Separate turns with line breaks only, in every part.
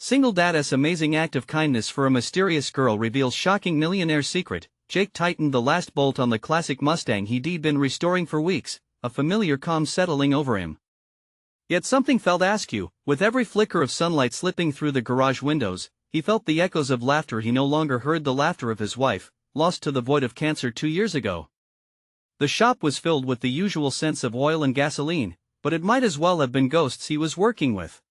Single Dad's amazing act of kindness for a mysterious girl reveals shocking millionaire secret. Jake tightened the last bolt on the classic Mustang he'd been restoring for weeks, a familiar calm settling over him. Yet something felt askew. With every flicker of sunlight slipping through the garage windows, he felt the echoes of laughter. He no longer heard the laughter of his wife, lost to the void of cancer 2 years ago. The shop was filled with the usual scents of oil and gasoline, but it might as well have been ghosts he was working with.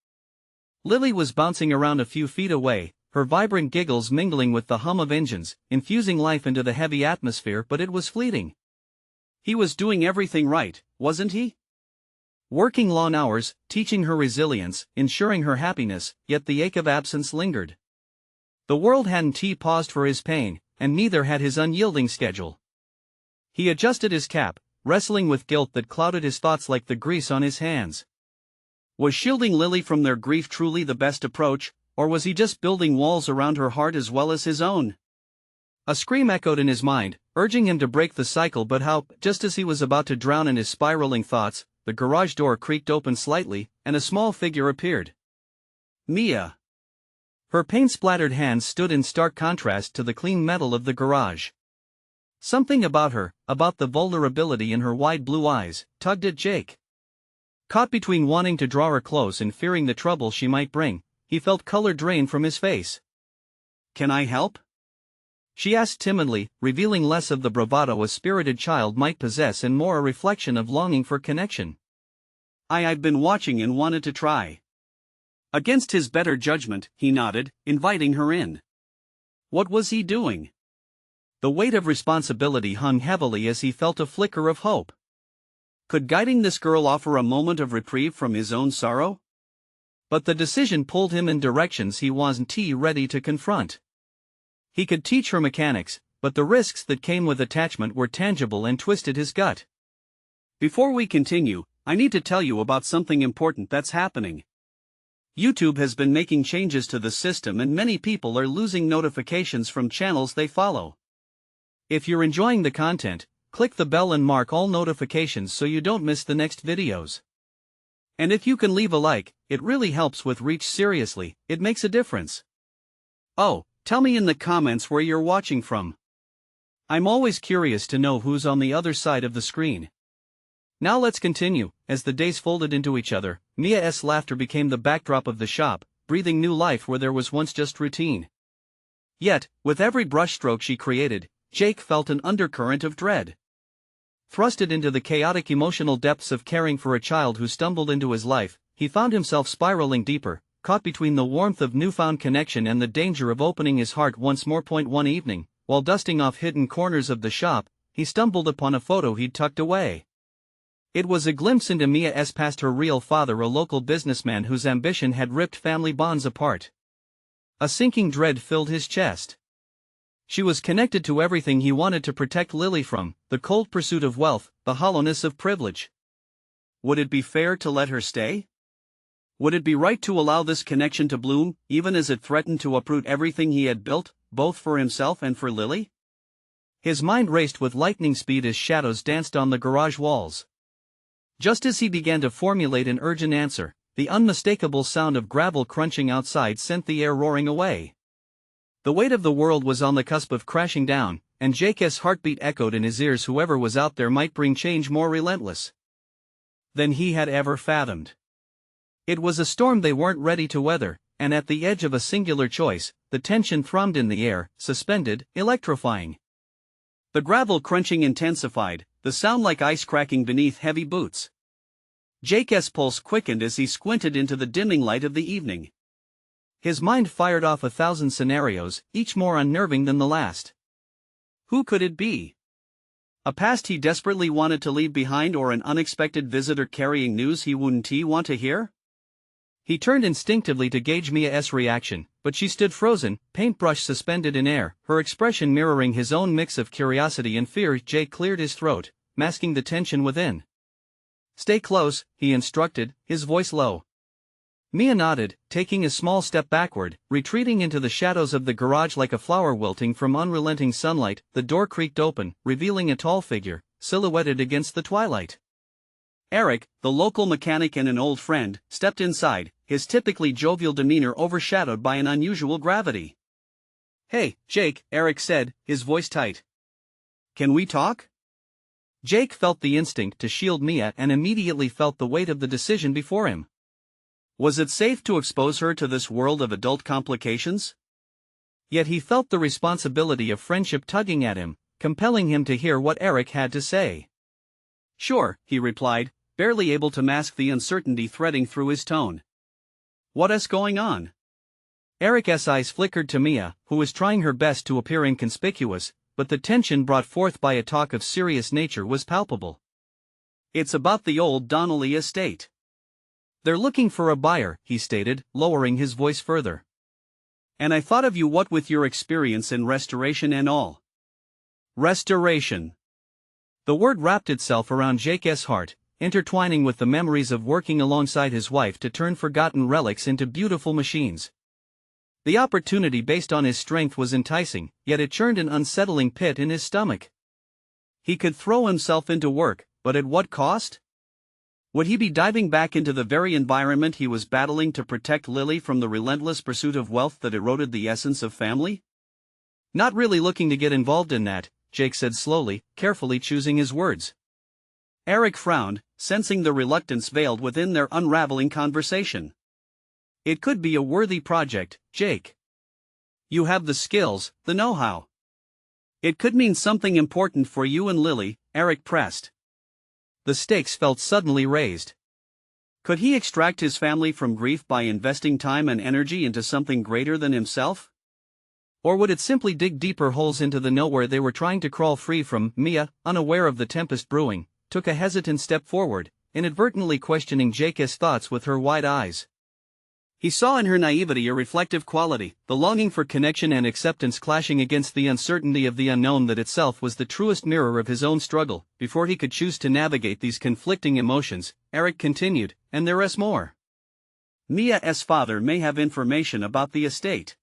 Lily was bouncing around a few feet away, her vibrant giggles mingling with the hum of engines, infusing life into the heavy atmosphere, but it was fleeting. He was doing everything right, wasn't he? Working long hours, teaching her resilience, ensuring her happiness, yet the ache of absence lingered. The world hadn't paused for his pain, and neither had his unyielding schedule. He adjusted his cap, wrestling with guilt that clouded his thoughts like the grease on his hands. Was shielding Lily from their grief truly the best approach, or was he just building walls around her heart as well as his own? A scream echoed in his mind, urging him to break the cycle, but how? Just as he was about to drown in his spiraling thoughts, the garage door creaked open slightly, and a small figure appeared. Mia. Her paint-splattered hands stood in stark contrast to the clean metal of the garage. Something about her, about the vulnerability in her wide blue eyes, tugged at Jake. Caught between wanting to draw her close and fearing the trouble she might bring, he felt color drain from his face. "Can I help?" she asked timidly, revealing less of the bravado a spirited child might possess and more a reflection of longing for connection. I've been watching and wanted to try." Against his better judgment, he nodded, inviting her in. What was he doing? The weight of responsibility hung heavily as he felt a flicker of hope. Could guiding this girl offer a moment of reprieve from his own sorrow? But the decision pulled him in directions he wasn't ready to confront. He could teach her mechanics, but the risks that came with attachment were tangible and twisted his gut. Before we continue, I need to tell you about something important that's happening. YouTube has been making changes to the system and many people are losing notifications from channels they follow. If you're enjoying the content, click the bell and mark all notifications so you don't miss the next videos. And if you can leave a like, it really helps with reach. Seriously, it makes a difference. Oh, tell me in the comments where you're watching from. I'm always curious to know who's on the other side of the screen. Now let's continue. As the days folded into each other, Mia's laughter became the backdrop of the shop, breathing new life where there was once just routine. Yet, with every brushstroke she created, Jake felt an undercurrent of dread. Thrusted into the chaotic emotional depths of caring for a child who stumbled into his life, he found himself spiraling deeper, caught between the warmth of newfound connection and the danger of opening his heart once more. One evening, while dusting off hidden corners of the shop, he stumbled upon a photo he'd tucked away. It was a glimpse into Mia's past, her real father, a local businessman whose ambition had ripped family bonds apart. A sinking dread filled his chest. She was connected to everything he wanted to protect Lily from, the cold pursuit of wealth, the hollowness of privilege. Would it be fair to let her stay? Would it be right to allow this connection to bloom, even as it threatened to uproot everything he had built, both for himself and for Lily? His mind raced with lightning speed as shadows danced on the garage walls. Just as he began to formulate an urgent answer, the unmistakable sound of gravel crunching outside sent the air roaring away. The weight of the world was on the cusp of crashing down, and Jake's heartbeat echoed in his ears. Whoever was out there might bring change more relentless than he had ever fathomed. It was a storm they weren't ready to weather, and at the edge of a singular choice, the tension thrummed in the air, suspended, electrifying. The gravel crunching intensified, the sound like ice cracking beneath heavy boots. Jake's pulse quickened as he squinted into the dimming light of the evening. His mind fired off 1,000 scenarios, each more unnerving than the last. Who could it be? A past he desperately wanted to leave behind, or an unexpected visitor carrying news he wouldn't want to hear? He turned instinctively to gauge Mia's reaction, but she stood frozen, paintbrush suspended in air, her expression mirroring his own mix of curiosity and fear. Jake cleared his throat, masking the tension within. "Stay close," he instructed, his voice low. Mia nodded, taking a small step backward, retreating into the shadows of the garage like a flower wilting from unrelenting sunlight. The door creaked open, revealing a tall figure, silhouetted against the twilight.
Eric, the local mechanic and an old friend, stepped inside, his typically jovial demeanor overshadowed by an unusual gravity. "Hey, Jake," Eric said, his voice tight. "Can we talk?" Jake felt the instinct to shield Mia and immediately felt the weight of the decision before him. Was it safe to expose her to this world of adult complications? Yet he felt the responsibility of friendship tugging at him, compelling him to hear what Eric had to say. "Sure," he replied, barely able to mask the uncertainty threading through his tone. "What's going on?"
Eric's eyes flickered to Mia, who was trying her best to appear inconspicuous, but the tension brought forth by a talk of serious nature was palpable.
"It's about the old Donnelly estate.
They're looking for a buyer," he stated, lowering his voice further.
"And I thought of you, what with your experience in restoration and all."
Restoration. The word wrapped itself around Jake's heart, intertwining with the memories of working alongside his wife to turn forgotten relics into beautiful machines. The opportunity based on his strength was enticing, yet it churned an unsettling pit in his stomach. He could throw himself into work, but at what cost? Would he be diving back into the very environment he was battling to protect Lily from the relentless pursuit of wealth that eroded the essence of family? "Not really looking to get involved in that," Jake said slowly, carefully choosing his words.
Eric frowned, sensing the reluctance veiled within their unraveling conversation. "It could be a worthy project, Jake. You have the skills, the know-how. It could mean something important for you and Lily," Eric pressed.
The stakes felt suddenly raised.
Could he extract his family from grief by investing time and energy into something greater than himself?
Or would it simply dig deeper holes into the nowhere they were trying to crawl free from? Mia, unaware of the tempest brewing, took a hesitant step forward, inadvertently questioning Jake's thoughts with her wide eyes.
He saw in her naivety a reflective quality, the longing for connection and acceptance clashing against the uncertainty of the unknown that itself was the truest mirror of his own struggle. Before he could choose to navigate these conflicting emotions, Eric continued, "And there is more. Mia's father may have information about the estate.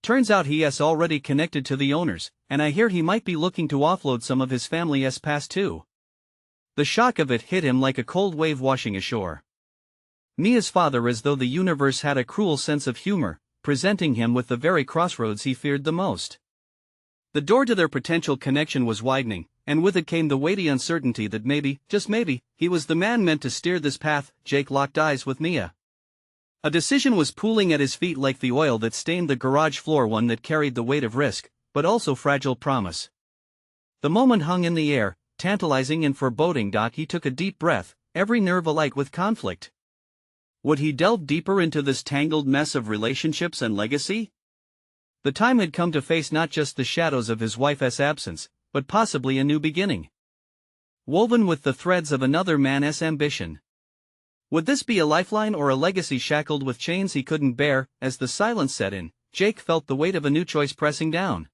Turns out he is already connected to the owners, and I hear he might be looking to offload some of his family's past too." The shock of it hit him like a cold wave washing ashore. Mia's father, as though the universe had a cruel sense of humor, presenting him with the very crossroads he feared the most. The door to their potential connection was widening, and with it came the weighty uncertainty that maybe, just maybe, he was the man meant to steer this path. Jake locked eyes with Mia. A decision was pooling at his feet like the oil that stained the garage floor, one that carried the weight of risk, but also fragile promise. The moment hung in the air, tantalizing and foreboding. He took a deep breath, every nerve alight with conflict. Would he delve deeper into this tangled mess of relationships and legacy? The time had come to face not just the shadows of his wife's absence, but possibly a new beginning, woven with the threads of another man's ambition. Would this be a lifeline or a legacy shackled with chains he couldn't bear? As the silence set in, Jake felt the weight of a new choice pressing down.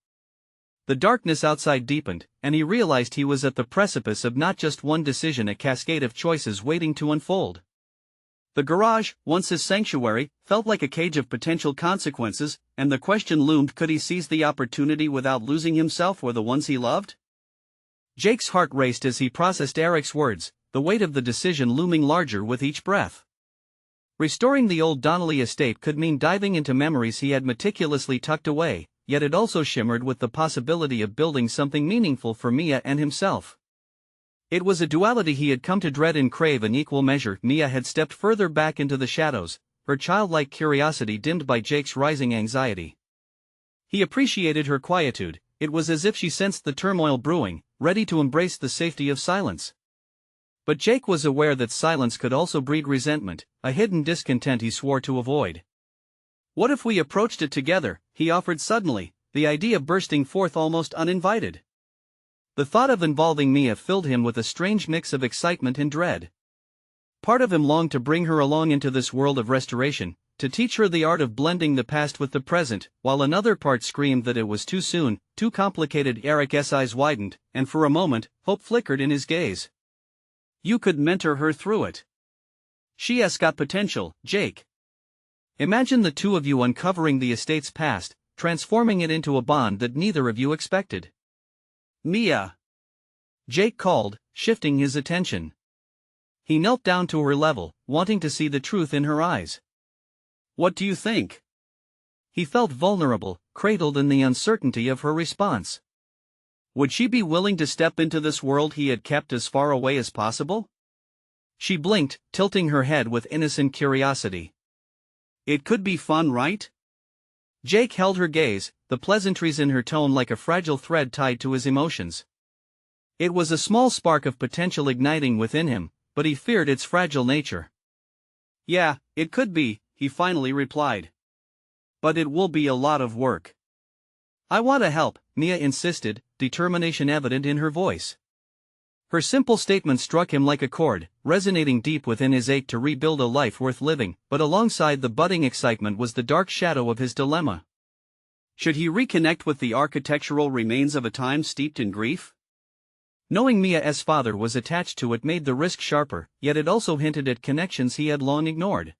The darkness outside deepened, and he realized he was at the precipice of not just one decision, a cascade of choices waiting to unfold. The garage, once his sanctuary, felt like a cage of potential consequences, and the question loomed: could he seize the opportunity without losing himself or the ones he loved? Jake's heart raced as he processed Eric's words, the weight of the decision looming larger with each breath. Restoring the old Donnelly estate could mean diving into memories he had meticulously tucked away, yet it also shimmered with the possibility of building something meaningful for Mia and himself. It was a duality he had come to dread and crave in equal measure. Mia had stepped further back into the shadows, her childlike curiosity dimmed by Jake's rising anxiety. He appreciated her quietude. It was as if she sensed the turmoil brewing, ready to embrace the safety of silence. But Jake was aware that silence could also breed resentment, a hidden discontent he swore to avoid. "What if we approached it together?" he offered suddenly, the idea bursting forth almost uninvited. The thought of involving Mia filled him with a strange mix of excitement and dread. Part of him longed to bring her along into this world of restoration, to teach her the art of blending the past with the present, while another part screamed that it was too soon, too complicated. Eric's eyes widened, and for a moment, hope flickered in his gaze. "You could mentor her through it. She's got potential, Jake. Imagine the two of you uncovering the estate's past, transforming it into a bond that neither of you expected." "Mia!" Jake called, shifting his attention. He knelt down to her level, wanting to see the truth in her eyes.
"What do you think?"
He felt vulnerable, cradled in the uncertainty of her response.
Would she be willing to step into this world he had kept as far away as possible?
She blinked, tilting her head with innocent curiosity.
It could be fun, right?
Jake held her gaze, the pleasantries in her tone like a fragile thread tied to his emotions. It was a small spark of potential igniting within him, but he feared its fragile nature.
"Yeah, it could be," he finally replied. "But it will be a lot of work."
"I want to help," Mia insisted, determination evident in her voice. Her simple statement struck him like a chord, resonating deep within his ache to rebuild a life worth living, but alongside the budding excitement was the dark shadow of his dilemma.
Should he reconnect with the architectural remains of a time steeped in grief?
Knowing Mia's father was attached to it made the risk sharper, yet it also hinted at connections he had long ignored.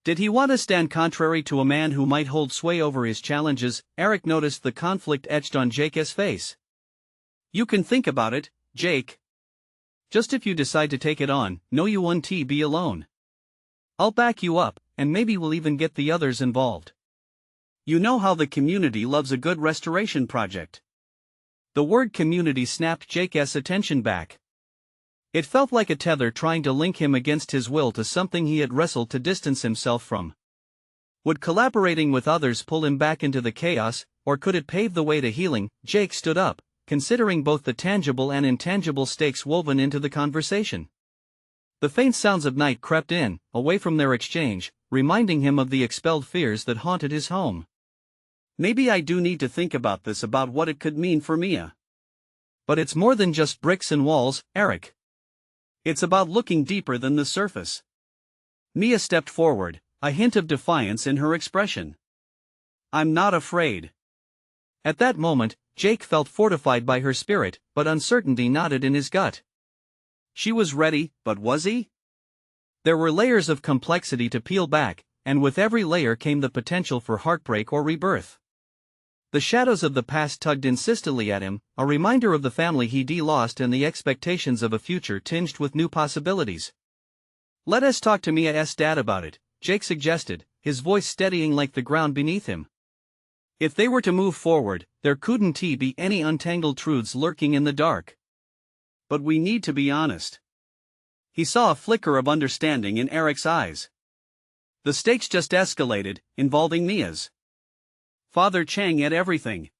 Did he want to stand contrary to a man who might hold sway over his challenges? Eric noticed the conflict etched on Jake's face. "You can think about it, Jake.
Just if you decide to take it on, no you won't be alone. I'll back you up, and maybe we'll even get the others involved.
You know how the community loves a good restoration project."
The word community snapped Jake's attention back. It felt like a tether trying to link him against his will to something he had wrestled to distance himself from. Would collaborating with others pull him back into the chaos, or could it pave the way to healing? Jake stood up, considering both the tangible and intangible stakes woven into the conversation. The faint sounds of night crept in, away from their exchange, reminding him of the expelled fears that haunted his home.
"Maybe I do need to think about this, about what it could mean for Mia."
"But it's more than just bricks and walls, Eric.
It's about looking deeper than the surface." Mia stepped forward, a hint of defiance in her expression. "I'm not afraid."
At that moment, Jake felt fortified by her spirit, but uncertainty knotted in his gut.
She was ready, but was he?
There were layers of complexity to peel back, and with every layer came the potential for heartbreak or rebirth. The shadows of the past tugged insistently at him, a reminder of the family he'd lost and the expectations of a future tinged with new possibilities. "Let us talk to Mia's dad about it," Jake suggested, his voice steadying like the ground beneath him. If they were to move forward, there couldn't be any untangled truths lurking in the dark.
"But we need to be honest." He saw a flicker of understanding in Eric's eyes. The stakes just escalated, involving Mia's father Chang at everything.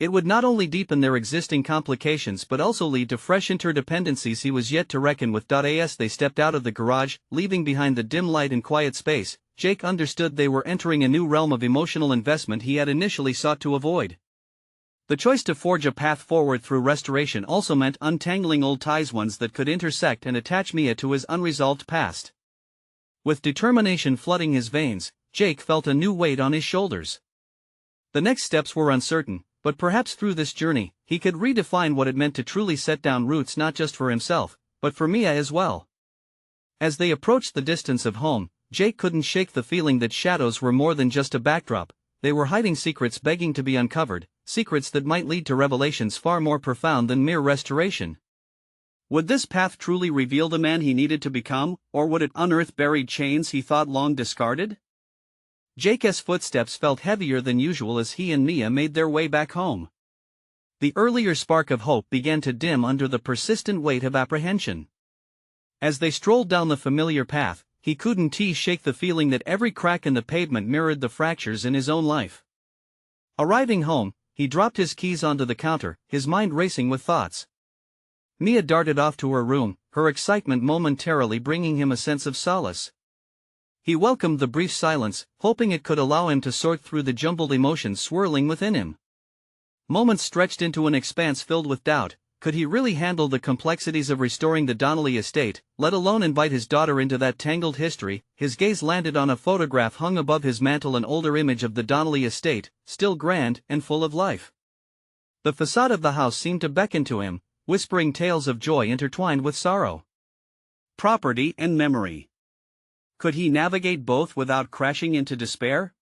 It would not only deepen their existing complications but also lead to fresh interdependencies he was yet to reckon with. As they stepped out of the garage, leaving behind the dim light and quiet space, Jake understood they were entering a new realm of emotional investment he had initially sought to avoid. The choice to forge a path forward through restoration also meant untangling old ties, ones that could intersect and attach Mia to his unresolved past. With determination flooding his veins, Jake felt a new weight on his shoulders. The next steps were uncertain, but perhaps through this journey, he could redefine what it meant to truly set down roots, not just for himself, but for Mia as well. As they approached the distance of home, Jake couldn't shake the feeling that shadows were more than just a backdrop. They were hiding secrets begging to be uncovered, secrets that might lead to revelations far more profound than mere restoration. Would this path truly reveal the man he needed to become, or would it unearth buried chains he thought long discarded? Jake's footsteps felt heavier than usual as he and Mia made their way back home. The earlier spark of hope began to dim under the persistent weight of apprehension. As they strolled down the familiar path, he couldn't shake the feeling that every crack in the pavement mirrored the fractures in his own life. Arriving home, he dropped his keys onto the counter, his mind racing with thoughts. Mia darted off to her room, her excitement momentarily bringing him a sense of solace. He welcomed the brief silence, hoping it could allow him to sort through the jumbled emotions swirling within him. Moments stretched into an expanse filled with doubt. Could he really handle the complexities of restoring the Donnelly estate, let alone invite his daughter into that tangled history? His gaze landed on a photograph hung above his mantel, an older image of the Donnelly estate, still grand and full of life. The facade of the house seemed to beckon to him, whispering tales of joy intertwined with sorrow. Property and memory. Could he navigate both without crashing into despair?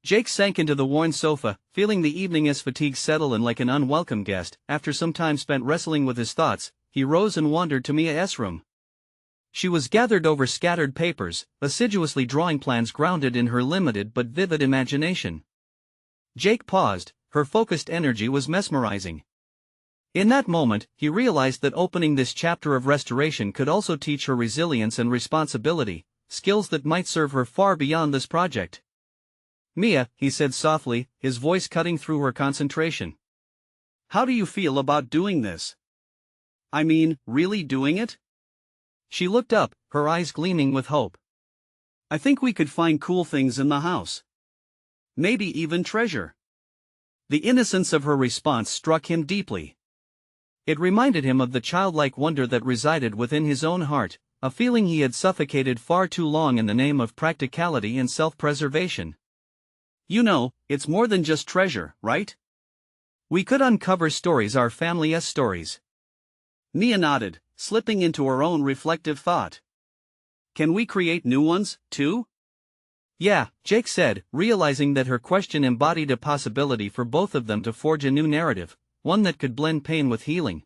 Jake sank into the worn sofa, feeling the evening's fatigue settle in like an unwelcome guest. After some time spent wrestling with his thoughts, he rose and wandered to Mia's room. She was gathered over scattered papers, assiduously drawing plans grounded in her limited but vivid imagination. Jake paused, her focused energy was mesmerizing. In that moment, he realized that opening this chapter of restoration could also teach her resilience and responsibility, skills that might serve her far beyond this project. "Mia," he said softly, his voice cutting through her concentration.
"How do you feel about doing this? I mean, really doing it?"
She looked up, her eyes gleaming with hope.
"I think we could find cool things in the house. Maybe even treasure." The innocence of her response struck him deeply. It reminded him of the childlike wonder that resided within his own heart, a feeling he had suffocated far too long in the name of practicality and self-preservation. "You know, it's more than just treasure, right?
We could uncover stories our family's stories."
Mia nodded, slipping into her own reflective thought. "Can we create new ones, too?"
"Yeah," Jake said, realizing that her question embodied a possibility for both of them to forge a new narrative, one that could blend pain with healing.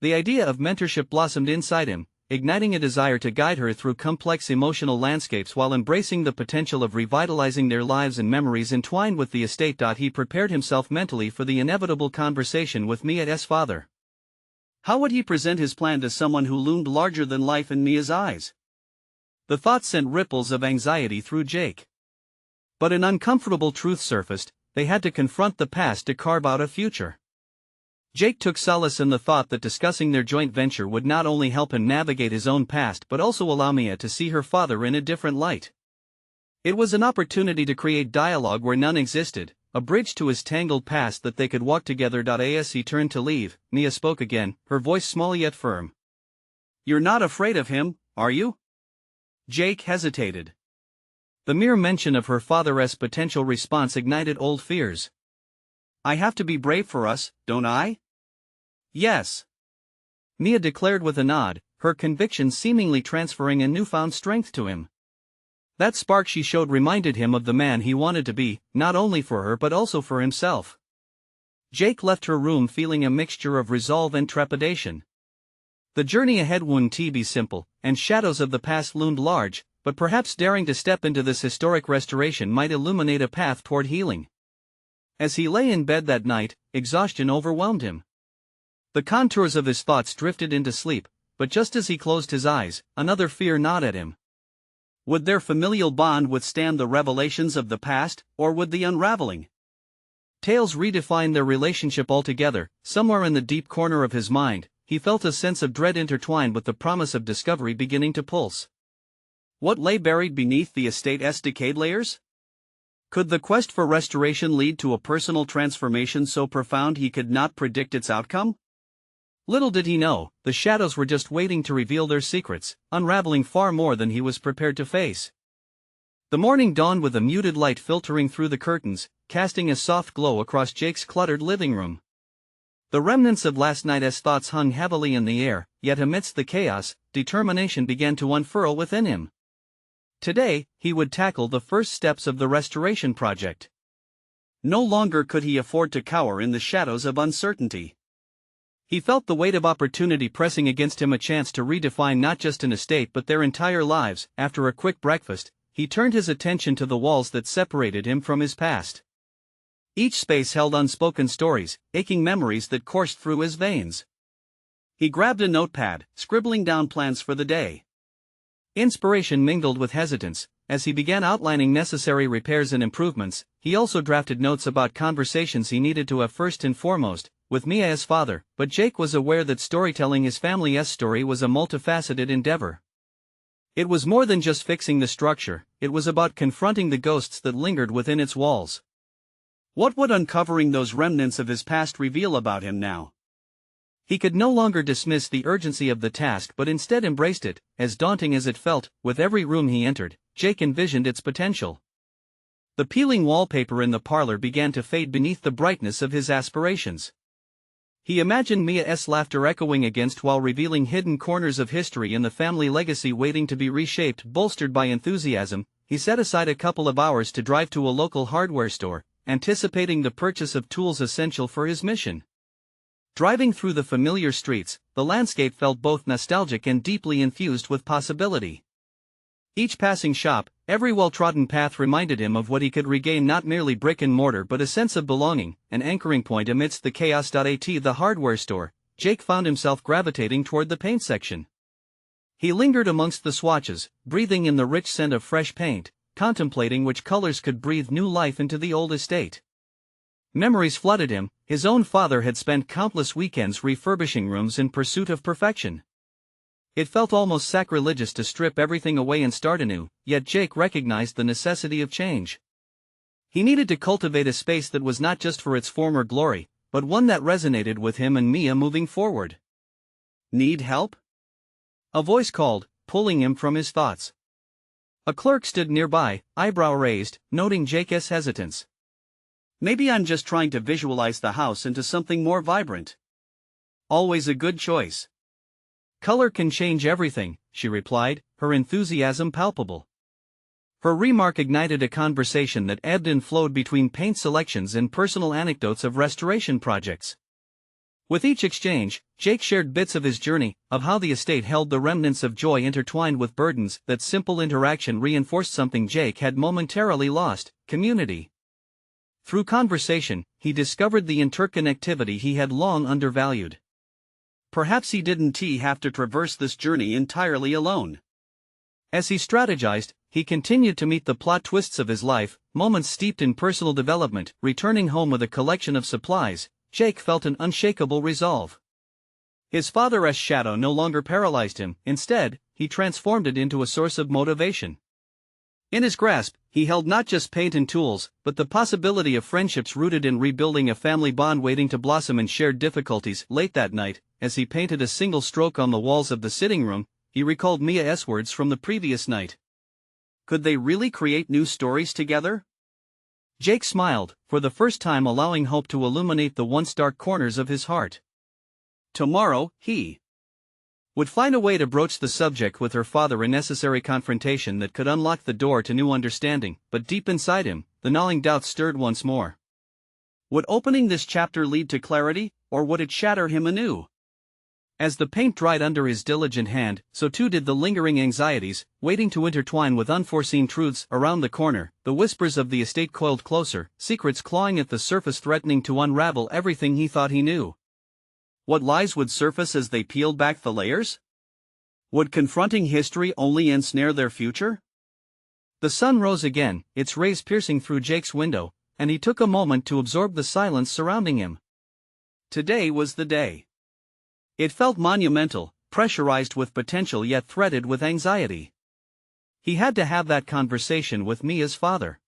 The idea of mentorship blossomed inside him, igniting a desire to guide her through complex emotional landscapes while embracing the potential of revitalizing their lives and memories entwined with the estate. He prepared himself mentally for the inevitable conversation with Mia's father. How would he present his plan to someone who loomed larger than life in Mia's eyes? The thought sent ripples of anxiety through Jake. But an uncomfortable truth surfaced: they had to confront the past to carve out a future. Jake took solace in the thought that discussing their joint venture would not only help him navigate his own past but also allow Mia to see her father in a different light. It was an opportunity to create dialogue where none existed, a bridge to his tangled past that they could walk together. As he turned to leave, Mia spoke again, her voice small yet firm. "You're not afraid of him, are you?" Jake hesitated. The mere mention of her father's potential response ignited old fears. "I have to be brave for us, don't I?" "Yes," Mia declared with a nod, her conviction seemingly transferring a newfound strength to him. That spark she showed reminded him of the man he wanted to be, not only for her but also for himself. Jake left her room feeling a mixture of resolve and trepidation. The journey ahead wouldn't be simple, and shadows of the past loomed large, but perhaps daring to step into this historic restoration might illuminate a path toward healing. As he lay in bed that night, exhaustion overwhelmed him. The contours of his thoughts drifted into sleep, but just as he closed his eyes, another fear gnawed at him. Would their familial bond withstand the revelations of the past, or would the unraveling tales redefine their relationship altogether? Somewhere in the deep corner of his mind, he felt a sense of dread intertwined with the promise of discovery beginning to pulse. What lay buried beneath the estate's decayed layers? Could the quest for restoration lead to a personal transformation so profound he could not predict its outcome? Little did he know, the shadows were just waiting to reveal their secrets, unraveling far more than he was prepared to face. The morning dawned with a muted light filtering through the curtains, casting a soft glow across Jake's cluttered living room. The remnants of last night's thoughts hung heavily in the air, yet amidst the chaos, determination began to unfurl within him. Today, he would tackle the first steps of the restoration project. No longer could he afford to cower in the shadows of uncertainty. He felt the weight of opportunity pressing against him, a chance to redefine not just an estate but their entire lives. After a quick breakfast, he turned his attention to the walls that separated him from his past. Each space held unspoken stories, aching memories that coursed through his veins. He grabbed a notepad, scribbling down plans for the day. Inspiration mingled with hesitance. As he began outlining necessary repairs and improvements, he also drafted notes about conversations he needed to have first and foremost with Mia's father, but Jake was aware that storytelling his family's story was a multifaceted endeavor. It was more than just fixing the structure, it was about confronting the ghosts that lingered within its walls. What would uncovering those remnants of his past reveal about him now? He could no longer dismiss the urgency of the task but instead embraced it, as daunting as it felt. With every room he entered, Jake envisioned its potential. The peeling wallpaper in the parlor began to fade beneath the brightness of his aspirations. He imagined Mia's laughter echoing against while revealing hidden corners of history and the family legacy waiting to be reshaped. Bolstered by enthusiasm, he set aside a couple of hours to drive to a local hardware store, anticipating the purchase of tools essential for his mission. Driving through the familiar streets, the landscape felt both nostalgic and deeply infused with possibility. Each passing shop, every well-trodden path reminded him of what he could regain, not merely brick and mortar but a sense of belonging, an anchoring point amidst the chaos. At the hardware store, Jake found himself gravitating toward the paint section. He lingered amongst the swatches, breathing in the rich scent of fresh paint, contemplating which colors could breathe new life into the old estate. Memories flooded him. His own father had spent countless weekends refurbishing rooms in pursuit of perfection. It felt almost sacrilegious to strip everything away and start anew, yet Jake recognized the necessity of change. He needed to cultivate a space that was not just for its former glory, but one that resonated with him and Mia moving forward. "Need help?" a voice called, pulling him from his thoughts. A clerk stood nearby, eyebrow raised, noting Jake's hesitance. "Maybe I'm just trying to visualize the house into something more vibrant." "Always a good choice." "Color can change everything," she replied, her enthusiasm palpable. Her remark ignited a conversation that ebbed and flowed between paint selections and personal anecdotes of restoration projects. With each exchange, Jake shared bits of his journey, of how the estate held the remnants of joy intertwined with burdens. That simple interaction reinforced something Jake had momentarily lost: community. Through conversation, he discovered the interconnectivity he had long undervalued. Perhaps he didn't have to traverse this journey entirely alone. As he strategized, he continued to meet the plot twists of his life, moments steeped in personal development. Returning home with a collection of supplies, Jake felt an unshakable resolve. His father's shadow no longer paralyzed him. Instead, he transformed it into a source of motivation. In his grasp, he held not just paint and tools, but the possibility of friendships rooted in rebuilding, a family bond waiting to blossom in shared difficulties. Late that night, as he painted a single stroke on the walls of the sitting room, he recalled Mia's words from the previous night. Could they really create new stories together? Jake smiled, for the first time allowing hope to illuminate the once dark corners of his heart. Tomorrow, he would find a way to broach the subject with her father, a necessary confrontation that could unlock the door to new understanding. But deep inside him, the gnawing doubts stirred once more. Would opening this chapter lead to clarity, or would it shatter him anew? As the paint dried under his diligent hand, so too did the lingering anxieties, waiting to intertwine with unforeseen truths. Around the corner, the whispers of the estate coiled closer, secrets clawing at the surface, threatening to unravel everything he thought he knew. What lies would surface as they peeled back the layers? Would confronting history only ensnare their future? The sun rose again, its rays piercing through Jake's window, and he took a moment to absorb the silence surrounding him. Today was the day. It felt monumental, pressurized with potential yet threaded with anxiety. He had to have that conversation with Mia's father.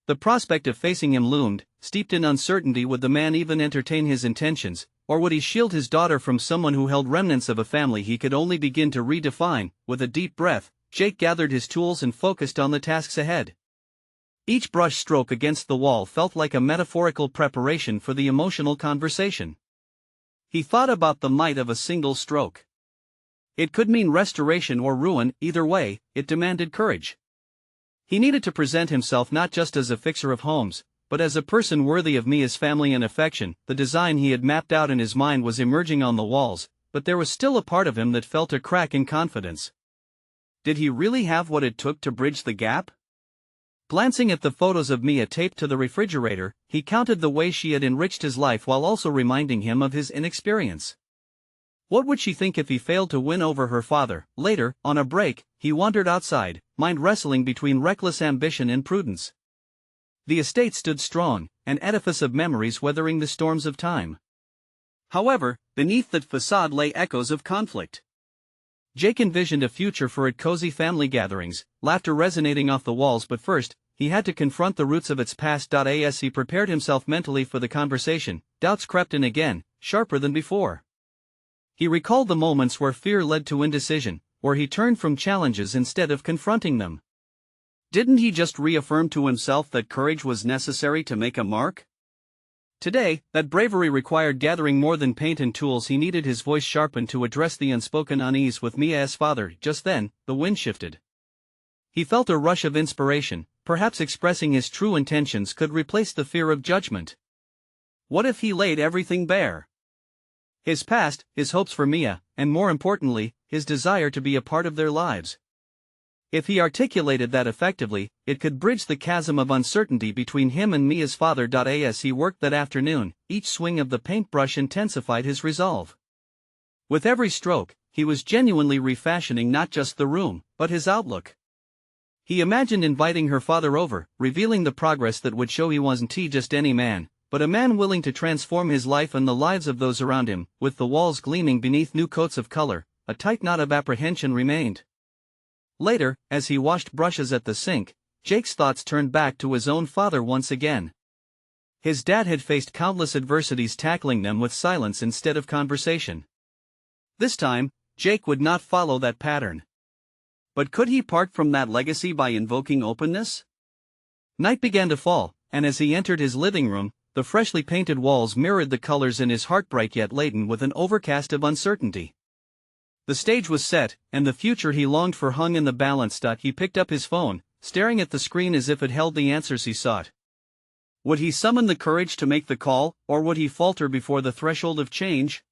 The prospect of facing him loomed, steeped in uncertainty. Would the man even entertain his intentions, or would he shield his daughter from someone who held remnants of a family he could only begin to redefine? With a deep breath, Jake gathered his tools and focused on the tasks ahead. Each brush stroke against the wall felt like a metaphorical preparation for the emotional conversation. He thought about the might of a single stroke. It could mean restoration or ruin. Either way, it demanded courage. He needed to present himself not just as a fixer of homes, but as a person worthy of Mia's family and affection. The design he had mapped out in his mind was emerging on the walls, but there was still a part of him that felt a crack in confidence. Did he really have what it took to bridge the gap? Glancing at the photos of Mia taped to the refrigerator, he counted the ways she had enriched his life while also reminding him of his inexperience. What would she think if he failed to win over her father? Later, on a break, he wandered outside, mind wrestling between reckless ambition and prudence. The estate stood strong, an edifice of memories weathering the storms of time. However, beneath that facade lay echoes of conflict. Jake envisioned a future for it: cozy family gatherings, laughter resonating off the walls. But first, he had to confront the roots of its past. As he prepared himself mentally for the conversation, doubts crept in again, sharper than before. He recalled the moments where fear led to indecision, where he turned from challenges instead of confronting them. Didn't he just reaffirm to himself that courage was necessary to make a mark? Today, that bravery required gathering more than paint and tools. He needed his voice sharpened to address the unspoken unease with Mia's father. Just then, the wind shifted. He felt a rush of inspiration. Perhaps expressing his true intentions could replace the fear of judgment. What if he laid everything bare? His past, his hopes for Mia, and more importantly, his desire to be a part of their lives. If he articulated that effectively, it could bridge the chasm of uncertainty between him and Mia's father. As he worked that afternoon, each swing of the paintbrush intensified his resolve. With every stroke, he was genuinely refashioning not just the room, but his outlook. He imagined inviting her father over, revealing the progress that would show he wasn't just any man, but a man willing to transform his life and the lives of those around him. With the walls gleaming beneath new coats of color, a tight knot of apprehension remained. Later, as he washed brushes at the sink, Jake's thoughts turned back to his own father once again. His dad had faced countless adversities, tackling them with silence instead of conversation. This time, Jake would not follow that pattern. But could he part from that legacy by invoking openness? Night began to fall, and as he entered his living room, the freshly painted walls mirrored the colors in his heart, bright yet laden with an overcast of uncertainty. The stage was set, and the future he longed for hung in the balance. He picked up his phone, staring at the screen as if it held the answers he sought. Would he summon the courage to make the call, or would he falter before the threshold of change?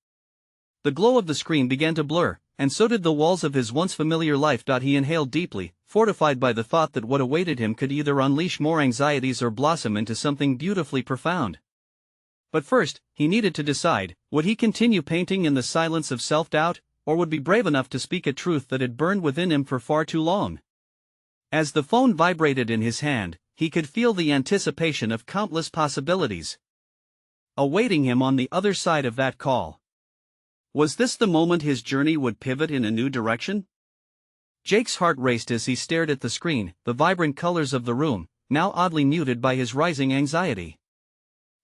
The glow of the screen began to blur, and so did the walls of his once familiar life. He inhaled deeply, fortified by the thought that what awaited him could either unleash more anxieties or blossom into something beautifully profound. But first, he needed to decide, would he continue painting in the silence of self-doubt, or would be brave enough to speak a truth that had burned within him for far too long? As the phone vibrated in his hand, he could feel the anticipation of countless possibilities awaiting him on the other side of that call. Was this the moment his journey would pivot in a new direction? Jake's heart raced as he stared at the screen, the vibrant colors of the room, now oddly muted by his rising anxiety.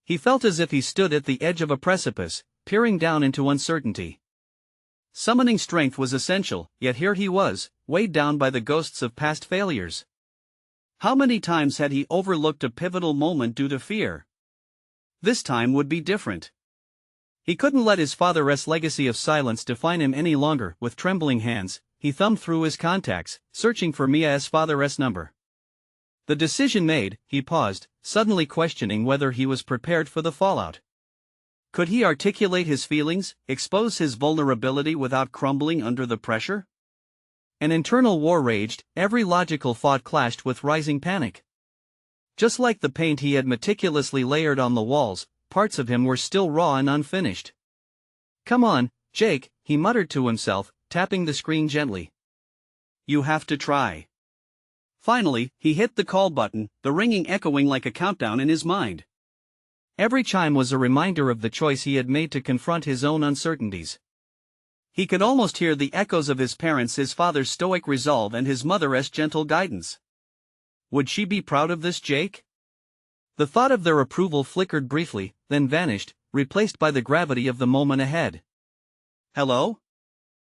He felt as if he stood at the edge of a precipice, peering down into uncertainty. Summoning strength was essential, yet here he was, weighed down by the ghosts of past failures. How many times had he overlooked a pivotal moment due to fear? This time would be different. He couldn't let his father's legacy of silence define him any longer. With trembling hands, he thumbed through his contacts, searching for Mia's father's number. The decision made, he paused, suddenly questioning whether he was prepared for the fallout. Could he articulate his feelings, expose his vulnerability without crumbling under the pressure? An internal war raged, every logical thought clashed with rising panic. Just like the paint he had meticulously layered on the walls, parts of him were still raw and unfinished. "Come on, Jake," he muttered to himself, tapping the screen gently. "You have to try." Finally, he hit the call button, the ringing echoing like a countdown in his mind. Every chime was a reminder of the choice he had made to confront his own uncertainties. He could almost hear the echoes of his parents, his father's stoic resolve and his mother's gentle guidance. Would she be proud of this Jake? The thought of their approval flickered briefly, then vanished, replaced by the gravity of the moment ahead. "Hello?"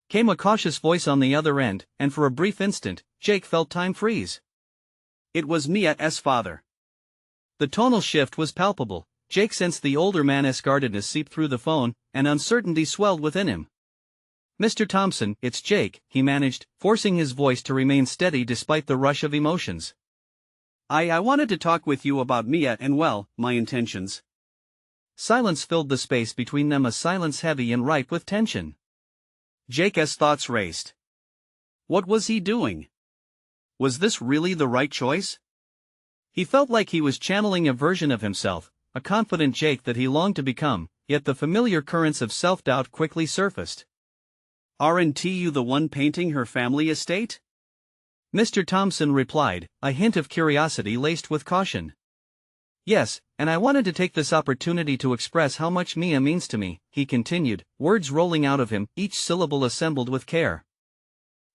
came a cautious voice on the other end, and for a brief instant, Jake felt time freeze. It was Mia's father. The tonal shift was palpable. Jake sensed the older man's guardedness seep through the phone, and uncertainty swelled within him. "Mr. Thompson, it's Jake," he managed, forcing his voice to remain steady despite the rush of emotions. I wanted to talk with you about Mia and, well, my intentions." Silence filled the space between them, a silence heavy and ripe with tension. Jake's thoughts raced. What was he doing? Was this really the right choice? He felt like he was channeling a version of himself, a confident Jake that he longed to become, yet the familiar currents of self-doubt quickly surfaced. "Aren't you the one painting her family estate?" Mr. Thompson replied, a hint of curiosity laced with caution. "Yes, and I wanted to take this opportunity to express how much Mia means to me," he continued, words rolling out of him, each syllable assembled with care.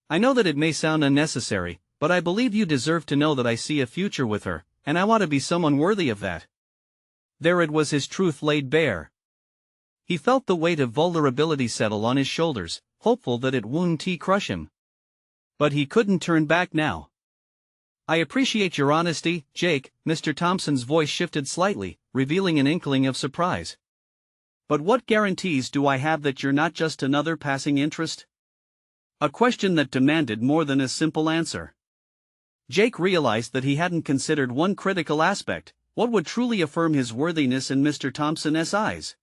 "I know that it may sound unnecessary, but I believe you deserve to know that I see a future with her, and I want to be someone worthy of that." There it was, his truth laid bare. He felt the weight of vulnerability settle on his shoulders, hopeful that it wouldn't crush him. But he couldn't turn back now. "I appreciate your honesty, Jake." Mr. Thompson's voice shifted slightly, revealing an inkling of surprise. "But what guarantees do I have that you're not just another passing interest?" A question that demanded more than a simple answer. Jake realized that he hadn't considered one critical aspect: what would truly affirm his worthiness in Mr. Thompson's eyes.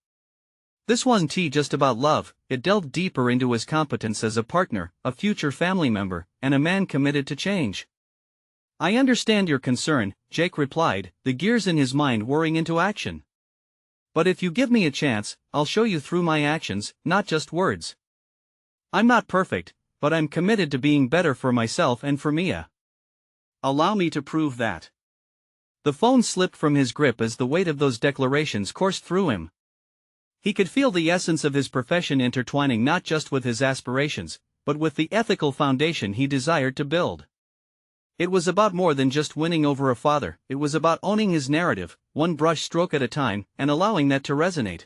This wasn't just about love, it delved deeper into his competence as a partner, a future family member, and a man committed to change. I understand your concern, Jake replied, the gears in his mind whirring into action. But if you give me a chance, I'll show you through my actions, not just words. I'm not perfect, but I'm committed to being better for myself and for Mia.
Allow me to prove that.
The phone slipped from his grip as the weight of those declarations coursed through him. He could feel the essence of his profession intertwining not just with his aspirations, but with the ethical foundation he desired to build. It was about more than just winning over a father, it was about owning his narrative, one brush stroke at a time, and allowing that to resonate.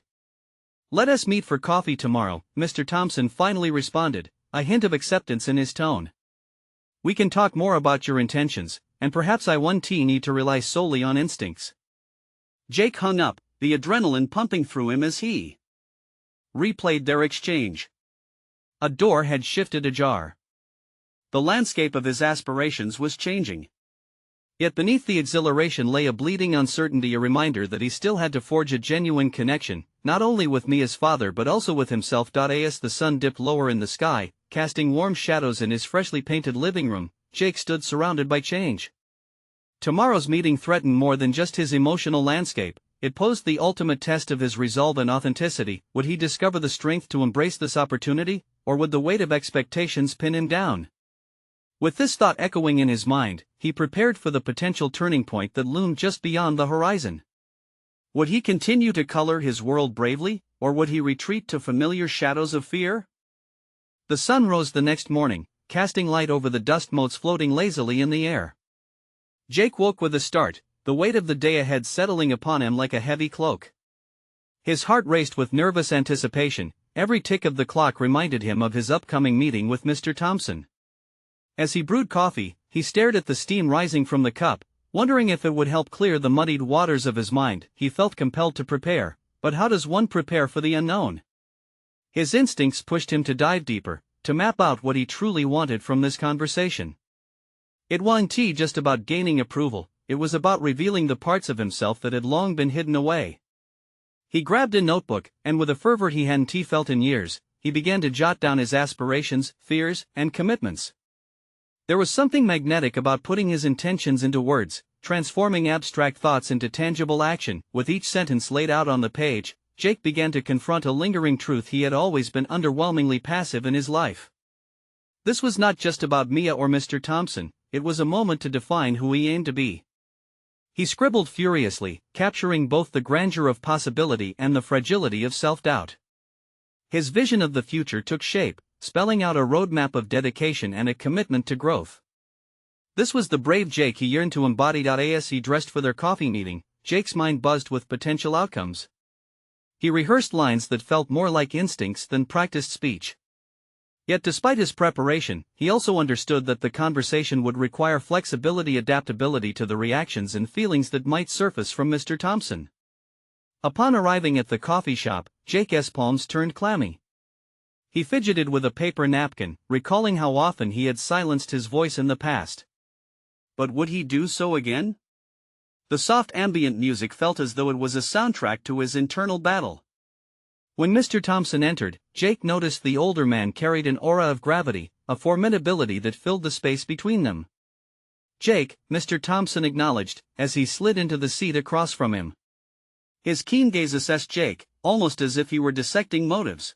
Let us meet for coffee tomorrow, Mr. Thompson finally responded, a hint of acceptance in his tone. We can talk more about your intentions, and perhaps I won't need to rely solely on instincts.
Jake hung up, the adrenaline pumping through him as he replayed their exchange.
A door had shifted ajar.
The landscape of his aspirations was changing.
Yet beneath the exhilaration lay a bleeding uncertainty, a reminder that he still had to forge a genuine connection, not only with Mia's father but also with himself. As the sun dipped lower in the sky, casting warm shadows in his freshly painted living room, Jake stood surrounded by change. Tomorrow's meeting threatened more than just his emotional landscape, it posed the ultimate test of his resolve and authenticity. Would he discover the strength to embrace this opportunity, or would the weight of expectations pin him down? With this thought echoing in his mind, he prepared for the potential turning point that loomed just beyond the horizon. Would he continue to color his world bravely, or would he retreat to familiar shadows of fear? The sun rose the next morning, casting light over the dust motes floating lazily in the air. Jake woke with a start, the weight of the day ahead settling upon him like a heavy cloak. His heart raced with nervous anticipation, every tick of the clock reminded him of his upcoming meeting with Mr. Thompson. As he brewed coffee, he stared at the steam rising from the cup, wondering if it would help clear the muddied waters of his mind. He felt compelled to prepare, but how does one prepare for the unknown? His instincts pushed him to dive deeper, to map out what he truly wanted from this conversation. It wasn't just about gaining approval, it was about revealing the parts of himself that had long been hidden away. He grabbed a notebook, and with a fervor he hadn't felt in years, he began to jot down his aspirations, fears, and commitments. There was something magnetic about putting his intentions into words, transforming abstract thoughts into tangible action. With each sentence laid out on the page, Jake began to confront a lingering truth: he had always been underwhelmingly passive in his life. This was not just about Mia or Mr. Thompson, it was a moment to define who he aimed to be. He scribbled furiously, capturing both the grandeur of possibility and the fragility of self-doubt. His vision of the future took shape, spelling out a roadmap of dedication and a commitment to growth. This was the brave Jake he yearned to embody. As he dressed for their coffee meeting, Jake's mind buzzed with potential outcomes. He rehearsed lines that felt more like instincts than practiced speech. Yet despite his preparation, he also understood that the conversation would require flexibility, adaptability to the reactions and feelings that might surface from Mr. Thompson. Upon arriving at the coffee shop, Jake's palms turned clammy. He fidgeted with a paper napkin, recalling how often he had silenced his voice in the past. But would he do so again? The soft ambient music felt as though it was a soundtrack to his internal battle. When Mr. Thompson entered, Jake noticed the older man carried an aura of gravity, a formidability that filled the space between them. "Jake," Mr. Thompson acknowledged, as he slid into the seat across from him. His keen gaze assessed Jake, almost as if he were dissecting motives.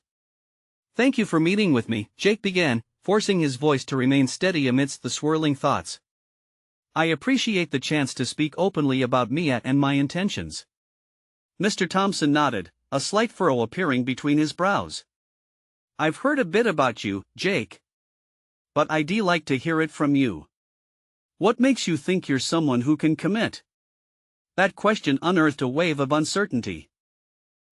"Thank you for meeting with me," Jake began, forcing his voice to remain steady amidst the swirling thoughts. "I appreciate the chance to speak openly about Mia and my intentions." Mr. Thompson nodded, a slight furrow appearing between his brows. "I've heard a bit about you, Jake. But I'd like to hear it from you. What makes you think you're someone who can commit?" That question unearthed a wave of uncertainty.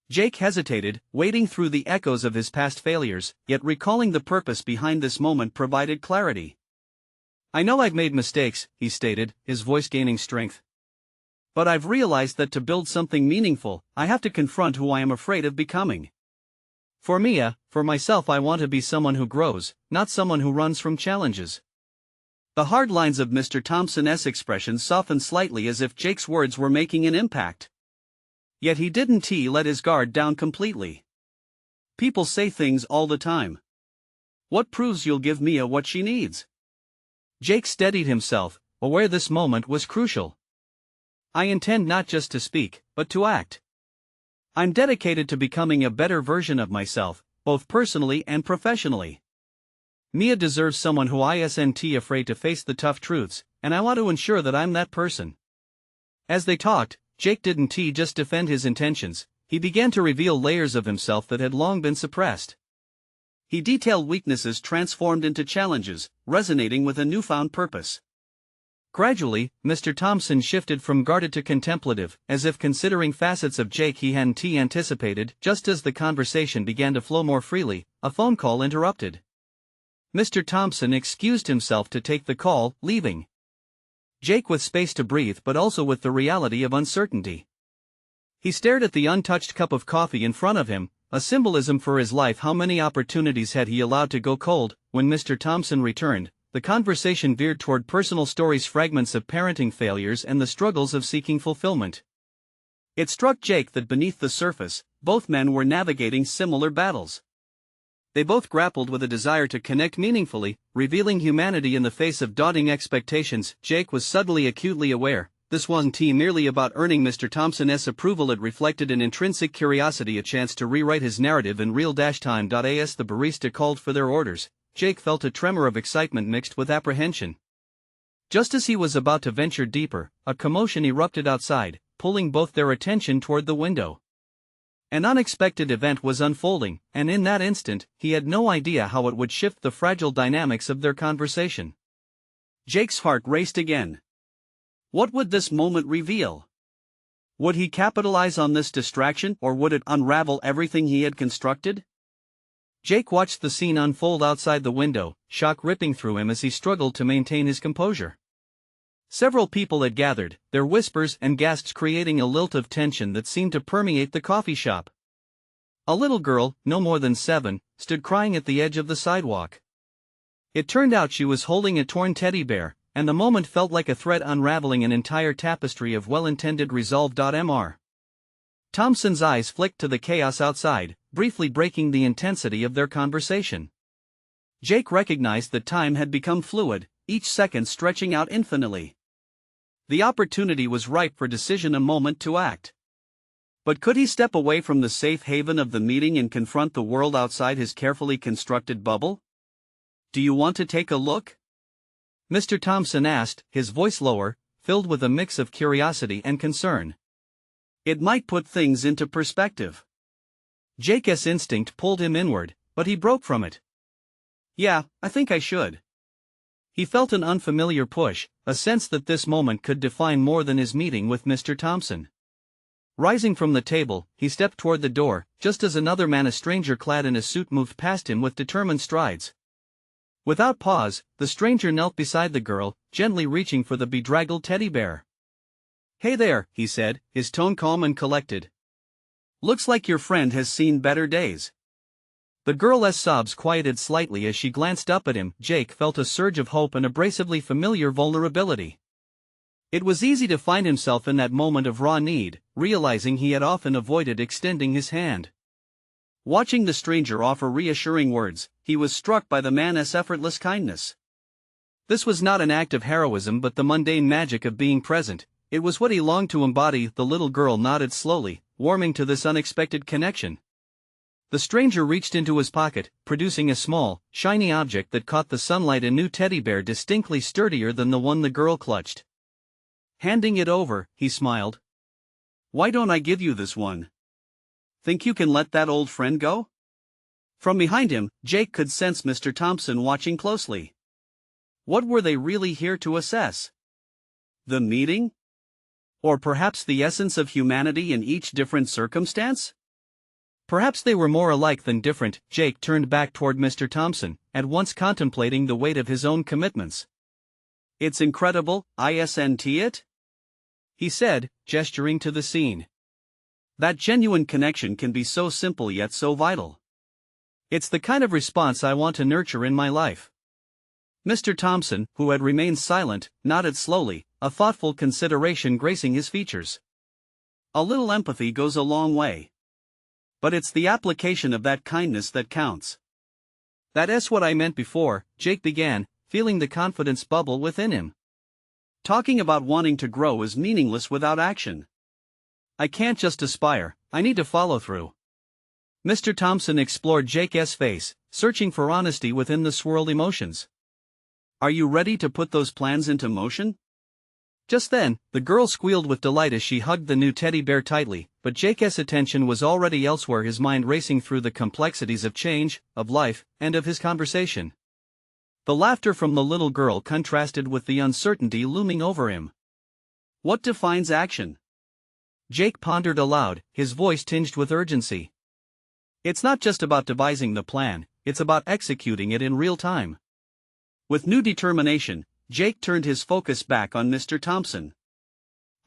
Jake hesitated, wading through the echoes of his past failures, yet recalling the purpose behind this moment provided clarity. "I know I've made mistakes," he stated, his voice gaining strength. "But I've realized that to build something meaningful, I have to confront who I am afraid of becoming. For Mia, for myself, I want to be someone who grows, not someone who runs from challenges." The hard lines of Mr. Thompson's expression softened slightly as if Jake's words were making an impact. Yet he didn't let his guard down completely.
People say things all the time. What proves you'll give Mia what she needs?
Jake steadied himself, aware this moment was crucial. I intend not just to speak, but to act. I'm dedicated to becoming a better version of myself, both personally and professionally. Mia deserves someone who isn't afraid to face the tough truths, and I want to ensure that I'm that person. As they talked, Jake didn't just defend his intentions, he began to reveal layers of himself that had long been suppressed. He detailed weaknesses transformed into challenges, resonating with a newfound purpose. Gradually, Mr. Thompson shifted from guarded to contemplative, as if considering facets of Jake he hadn't anticipated. Just as the conversation began to flow more freely, a phone call interrupted. Mr. Thompson excused himself to take the call, leaving Jake with space to breathe but also with the reality of uncertainty. He stared at the untouched cup of coffee in front of him, a symbolism for his life. How many opportunities had he allowed to go cold? When Mr. Thompson returned, the conversation veered toward personal stories, fragments of parenting failures and the struggles of seeking fulfillment. It struck Jake that beneath the surface, both men were navigating similar battles. They both grappled with a desire to connect meaningfully, revealing humanity in the face of daunting expectations. Jake was suddenly acutely aware, this wasn't merely about earning Mr. Thompson's approval, it reflected an intrinsic curiosity, a chance to rewrite his narrative in real time. As the barista called for their orders, Jake felt a tremor of excitement mixed with apprehension. Just as he was about to venture deeper, a commotion erupted outside, pulling both their attention toward the window. An unexpected event was unfolding, and in that instant, he had no idea how it would shift the fragile dynamics of their conversation. Jake's heart raced again. What would this moment reveal? Would he capitalize on this distraction, or would it unravel everything he had constructed? Jake watched the scene unfold outside the window, shock ripping through him as he struggled to maintain his composure. Several people had gathered, their whispers and gasps creating a lilt of tension that seemed to permeate the coffee shop. A little girl, no more than 7, stood crying at the edge of the sidewalk. It turned out she was holding a torn teddy bear, and the moment felt like a thread unraveling an entire tapestry of well-intended resolve. Mr. Thompson's eyes flicked to the chaos outside, briefly breaking the intensity of their conversation. Jake recognized that time had become fluid, each second stretching out infinitely. The opportunity was ripe for decision, a moment to act. But could he step away from the safe haven of the meeting and confront the world outside his carefully constructed bubble? Do you want to take a look? Mr. Thompson asked, his voice lower, filled with a mix of curiosity and concern. It might put things into perspective. Jake's instinct pulled him inward, but he broke from it. Yeah, I think I should. He felt an unfamiliar push, a sense that this moment could define more than his meeting with Mr. Thompson. Rising from the table, he stepped toward the door, just as another man, a stranger clad in a suit, moved past him with determined strides. Without pause, the stranger knelt beside the girl, gently reaching for the bedraggled teddy bear. Hey there, he said, his tone calm and collected. Looks like your friend has seen better days. The girl's sobs quieted slightly as she glanced up at him. Jake felt a surge of hope and abrasively familiar vulnerability. It was easy to find himself in that moment of raw need, realizing he had often avoided extending his hand. Watching the stranger offer reassuring words, he was struck by the man's effortless kindness. This was not an act of heroism but the mundane magic of being present. It was what he longed to embody. The little girl nodded slowly, warming to this unexpected connection. The stranger reached into his pocket, producing a small, shiny object that caught the sunlight, a new teddy bear distinctly sturdier than the one the girl clutched. Handing it over, he smiled. Why don't I give you this one? Think you can let that old friend go? From behind him, Jake could sense Mr. Thompson watching closely. What were they really here to assess? The meeting? Or perhaps the essence of humanity in each different circumstance? Perhaps they were more alike than different. Jake turned back toward Mr. Thompson, at once contemplating the weight of his own commitments. It's incredible, isn't it? He said, gesturing to the scene. That genuine connection can be so simple yet so vital. It's the kind of response I want to nurture in my life. Mr. Thompson, who had remained silent, nodded slowly, a thoughtful consideration gracing his features. A little empathy goes a long way.
But it's the application of that kindness that counts.
That's what I meant before, Jake began, feeling the confidence bubble within him.
Talking about wanting to grow is meaningless without action.
I can't just aspire, I need to follow through. Mr. Thompson explored Jake's face, searching for honesty within the swirled emotions.
Are you ready to put those plans into motion?
Just then, the girl squealed with delight as she hugged the new teddy bear tightly, but Jake's attention was already elsewhere, his mind racing through the complexities of change, of life, and of his conversation. The laughter from the little girl contrasted with the uncertainty looming over him.
What defines action?
Jake pondered aloud, his voice tinged with urgency.
It's not just about devising the plan, it's about executing it in real time. With new determination, Jake turned his focus back on Mr. Thompson.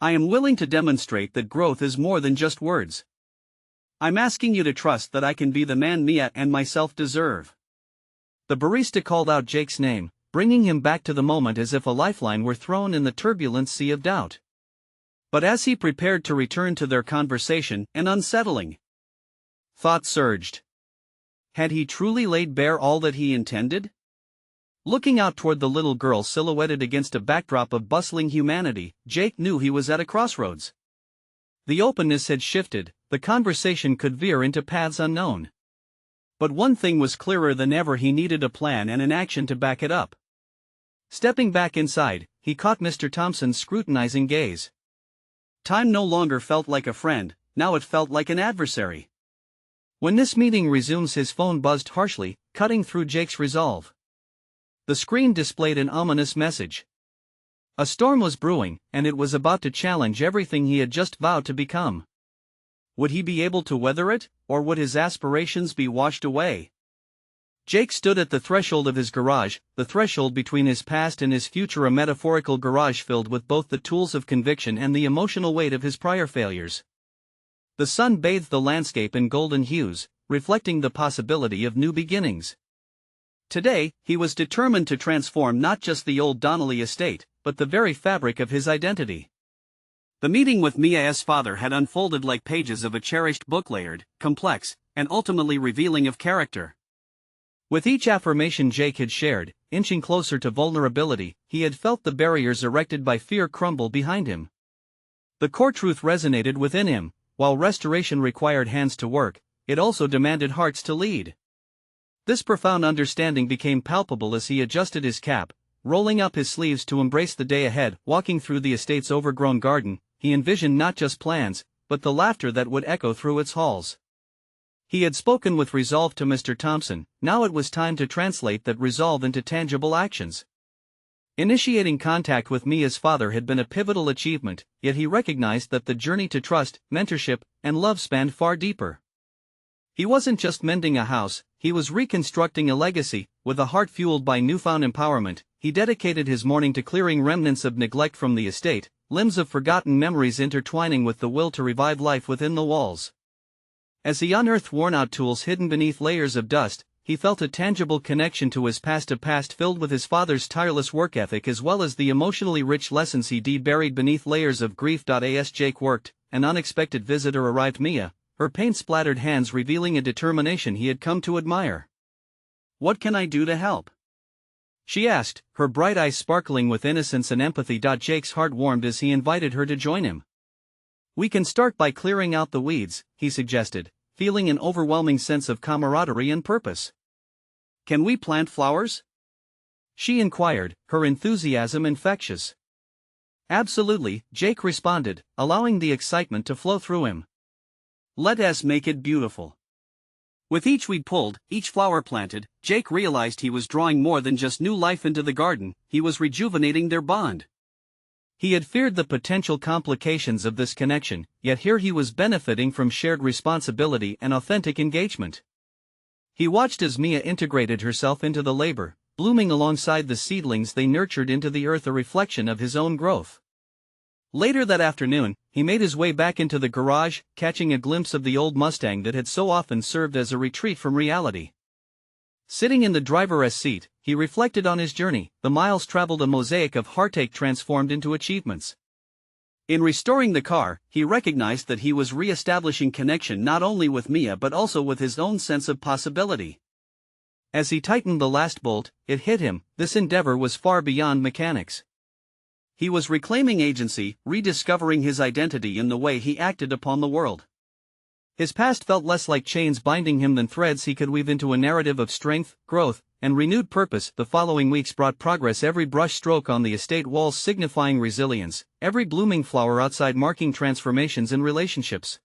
I am willing to demonstrate that growth is more than just words. I'm asking you to trust that I can be the man Mia and myself deserve.
The barista called out Jake's name, bringing him back to the moment as if a lifeline were thrown in the turbulent sea of doubt.
But as he prepared to return to their conversation, an unsettling thought surged. Had he truly laid bare all that he intended? Looking out toward the little girl silhouetted against a backdrop of bustling humanity, Jake knew he was at a crossroads.
The openness had shifted, the conversation could veer into paths unknown.
But one thing was clearer than ever: he needed a plan and an action to back it up.
Stepping back inside, he caught Mr. Thompson's scrutinizing gaze.
Time no longer felt like a friend, now it felt like an adversary.
When this meeting resumes, his phone buzzed harshly, cutting through Jake's resolve. The screen displayed an ominous message. A storm was brewing, and it was about to challenge everything he had just vowed to become. Would he be able to weather it, or would his aspirations be washed away? Jake stood at the threshold of his garage, the threshold between his past and his future, a metaphorical garage filled with both the tools of conviction and the emotional weight of his prior failures. The sun bathed the landscape in golden hues, reflecting the possibility of new beginnings. Today, he was determined to transform not just the old Donnelly estate, but the very fabric of his identity. The meeting with Mia's father had unfolded like pages of a cherished book, layered, complex, and ultimately revealing of character. With each affirmation Jake had shared, inching closer to vulnerability, he had felt the barriers erected by fear crumble behind him. The core truth resonated within him: while restoration required hands to work, it also demanded hearts to lead. This profound understanding became palpable as he adjusted his cap, rolling up his sleeves to embrace the day ahead. Walking through the estate's overgrown garden, he envisioned not just plans, but the laughter that would echo through its halls. He had spoken with resolve to Mr. Thompson, now it was time to translate that resolve into tangible actions. Initiating contact with Mia's father had been a pivotal achievement, yet he recognized that the journey to trust, mentorship, and love spanned far deeper. He wasn't just mending a house, he was reconstructing a legacy. With a heart fueled by newfound empowerment, he dedicated his morning to clearing remnants of neglect from the estate, limbs of forgotten memories intertwining with the will to revive life within the walls. As he unearthed worn-out tools hidden beneath layers of dust, he felt a tangible connection to his past, a past filled with his father's tireless work ethic as well as the emotionally rich lessons he'd buried beneath layers of grief. As Jake worked, an unexpected visitor arrived: Mia, her paint-splattered hands revealing a determination he had come to admire.
"What can I do to help?"
she asked, her bright eyes sparkling with innocence and empathy. Jake's heart warmed as he invited her to join him. "We can start by clearing out the weeds," he suggested, feeling an overwhelming sense of camaraderie and purpose.
"Can we plant flowers?"
she inquired, her enthusiasm infectious.
"Absolutely," Jake responded, allowing the excitement to flow through him. "Let us make it beautiful." With each weed pulled, each flower planted, Jake realized he was drawing more than just new life into the garden, he was rejuvenating their bond.
He had feared the potential complications of this connection, yet here he was benefiting from shared responsibility and authentic engagement. He watched as Mia integrated herself into the labor, blooming alongside the seedlings they nurtured into the earth, a reflection of his own growth. Later that afternoon, he made his way back into the garage, catching a glimpse of the old Mustang that had so often served as a retreat from reality. Sitting in the driver's seat, he reflected on his journey, the miles traveled, a mosaic of heartache transformed into achievements.
In restoring the car, he recognized that he was re-establishing connection not only with Mia but also with his own sense of possibility.
As he tightened the last bolt, it hit him, this endeavor was far beyond mechanics.
He was reclaiming agency, rediscovering his identity in the way he acted upon the world.
His past felt less like chains binding him than threads he could weave into a narrative of strength, growth, and renewed purpose. The following weeks brought progress, every brush stroke on the estate walls signifying resilience, every blooming flower outside marking transformations in relationships.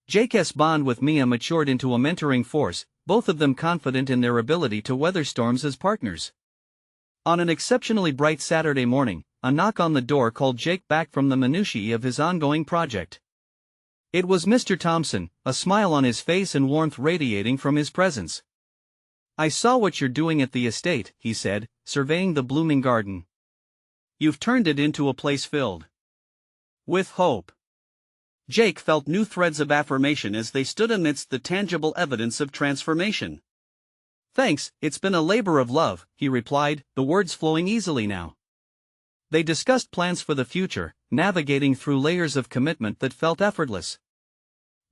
Jake's bond with Mia matured into a mentoring force, both of them confident in their ability to weather storms as partners. On an exceptionally bright Saturday morning, a knock on the door called Jake back from the minutiae of his ongoing project. It was Mr. Thompson, a smile on his face and warmth radiating from his presence. "I saw what you're doing at the estate," he said, surveying the blooming garden.
"You've turned it into a place filled with hope." Jake felt new threads of affirmation as they stood amidst the tangible evidence of transformation.
"Thanks, it's been a labor of love," he replied, the words flowing easily now. They discussed plans for the future, navigating through layers of commitment that felt effortless.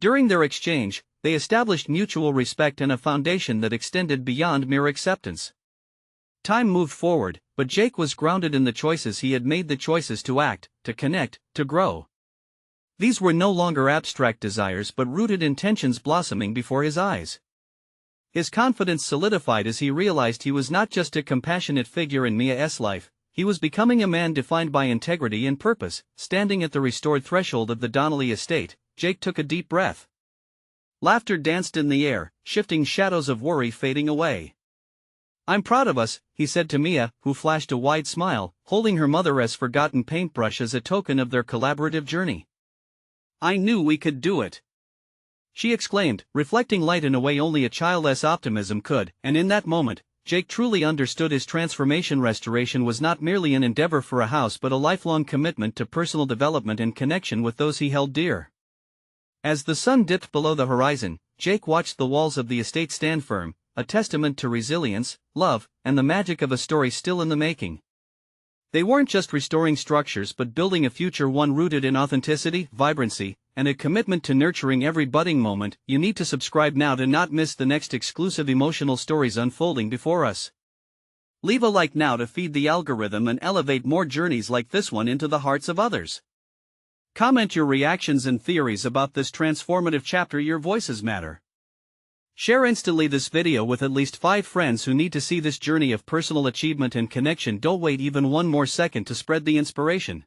During their exchange, they established mutual respect and a foundation that extended beyond mere acceptance. Time moved forward, but Jake was grounded in the choices he had made, the choices to act, to connect, to grow. These were no longer abstract desires but rooted intentions blossoming before his eyes. His confidence solidified as he realized he was not just a compassionate figure in Mia's life, he was becoming a man defined by integrity and purpose. Standing at the restored threshold of the Donnelly estate, Jake took a deep breath. Laughter danced in the air, shifting shadows of worry fading away. "I'm proud of us," he said to Mia, who flashed a wide smile, holding her mother's forgotten paintbrush as a token of their collaborative journey.
"I knew we could do it,"
she exclaimed, reflecting light in a way only a childless optimism could, and in that moment, Jake truly understood his transformation. Restoration was not merely an endeavor for a house but a lifelong commitment to personal development and connection with those he held dear. As the sun dipped below the horizon, Jake watched the walls of the estate stand firm, a testament to resilience, love, and the magic of a story still in the making. They weren't just restoring structures but building a future, one rooted in authenticity, vibrancy, and a commitment to nurturing every budding moment. You need to subscribe now to not miss the next exclusive emotional stories unfolding before us. Leave a like now to feed the algorithm and elevate more journeys like this one into the hearts of others. Comment your reactions and theories about this transformative chapter. Your voices matter. Share instantly this video with at least 5 friends who need to see this journey of personal achievement and connection. Don't wait even one more second to spread the inspiration.